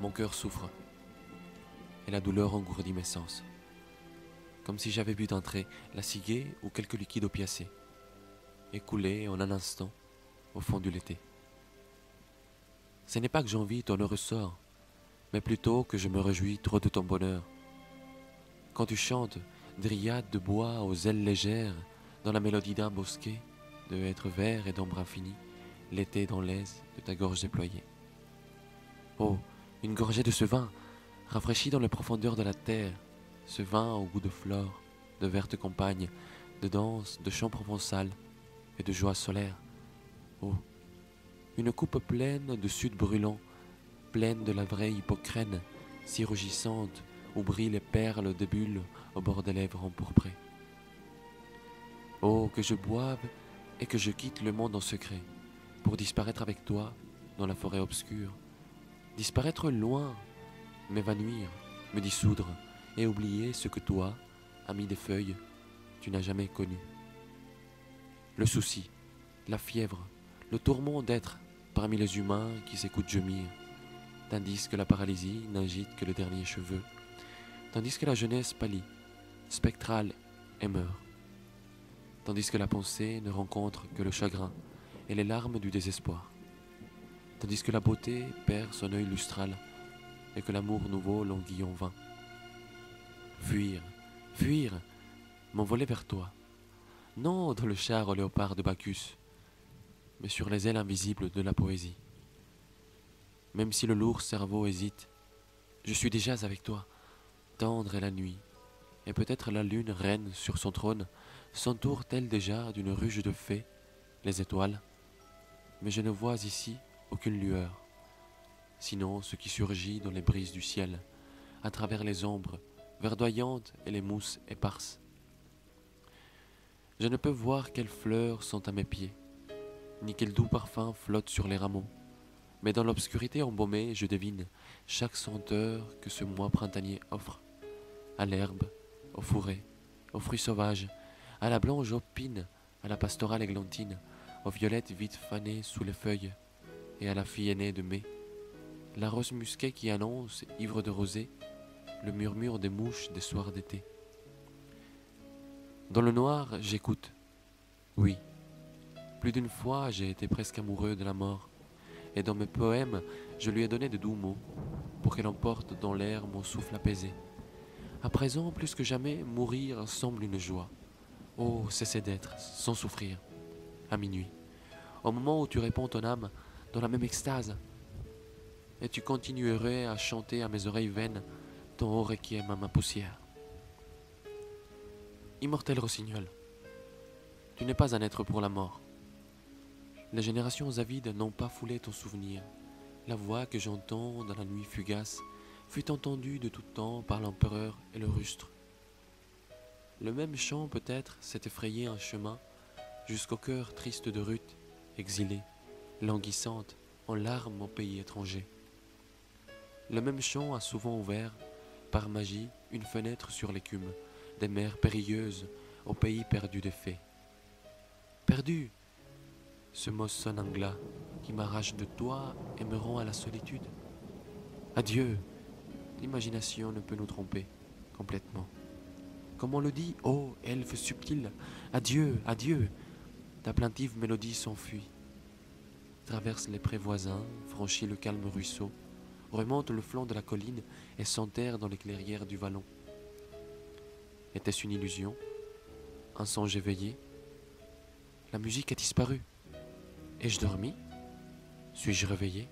Mon cœur souffre, et la douleur engourdit mes sens, comme si j'avais bu d'entrée la ciguë ou quelque liquide opiacé, écoulé en un instant au fond du l'été. Ce n'est pas que j'envie ton heureux sort, mais plutôt que je me réjouis trop de ton bonheur. Quand tu chantes, dryade de bois aux ailes légères, dans la mélodie d'un bosquet, de hêtres verts et d'ombre infinie, l'été dans l'aise de ta gorge déployée. Oh, une gorgée de ce vin, rafraîchi dans les profondeurs de la terre, ce vin au goût de flore, de vertes campagnes, de danse, de chants provençal et de joie solaire. Oh, une coupe pleine de sud brûlant, pleine de la vraie hypocrène, si rougissante, où brillent les perles des bulles au bord des lèvres empourprées. Oh, que je boive et que je quitte le monde en secret, pour disparaître avec toi dans la forêt obscure, disparaître loin, m'évanouir, me dissoudre et oublier ce que toi, ami des feuilles, tu n'as jamais connu. Le souci, la fièvre, le tourment d'être parmi les humains qui s'écoutent gémir, tandis que la paralysie n'agite que le dernier cheveu, tandis que la jeunesse pâlit, spectrale et meurt, tandis que la pensée ne rencontre que le chagrin et les larmes du désespoir, tandis que la beauté perd son œil lustral et que l'amour nouveau languit en vain. Fuir, fuir, m'envoler vers toi, non dans le char au léopard de Bacchus, mais sur les ailes invisibles de la poésie. Même si le lourd cerveau hésite, je suis déjà avec toi, tendre est la nuit, et peut-être la lune reine sur son trône s'entoure-t-elle déjà d'une ruche de fées, les étoiles, mais je ne vois ici aucune lueur, sinon ce qui surgit dans les brises du ciel, à travers les ombres verdoyantes et les mousses éparses. Je ne peux voir quelles fleurs sont à mes pieds, ni quel doux parfum flotte sur les rameaux, mais dans l'obscurité embaumée, je devine chaque senteur que ce mois printanier offre, à l'herbe, aux fourrés, aux fruits sauvages, à la blanche opine, à la pastorale églantine, aux violettes vite fanées sous les feuilles, et à la fille aînée de mai, la rose musquée qui annonce, ivre de rosée, le murmure des mouches des soirs d'été. Dans le noir, j'écoute. Oui, plus d'une fois, j'ai été presque amoureux de la mort, et dans mes poèmes, je lui ai donné de doux mots, pour qu'elle emporte dans l'air mon souffle apaisé. À présent, plus que jamais, mourir semble une joie. Oh, cesser d'être, sans souffrir, à minuit, au moment où tu réponds ton âme dans la même extase, et tu continuerais à chanter à mes oreilles vaines ton haut requiem à ma poussière. Immortel rossignol, tu n'es pas un être pour la mort. Les générations avides n'ont pas foulé ton souvenir. La voix que j'entends dans la nuit fugace fut entendue de tout temps par l'empereur et le rustre. Le même chant peut-être s'est effrayé un chemin jusqu'au cœur triste de Ruth, exilée, languissante, en larmes au pays étranger. Le même chant a souvent ouvert, par magie, une fenêtre sur l'écume des mers périlleuses au pays perdu des fées. Perdu! Ce mot sonne inglat qui m'arrache de toi et me rend à la solitude. Adieu! L'imagination ne peut nous tromper complètement. Comme on le dit, ô elfe subtil, adieu, adieu! Ta plaintive mélodie s'enfuit, traverse les prés voisins, franchit le calme ruisseau, remonte le flanc de la colline et s'enterre dans les clairières du vallon. Était-ce une illusion? Un songe éveillé? La musique a disparu. Ai-je dormi? Suis-je réveillé?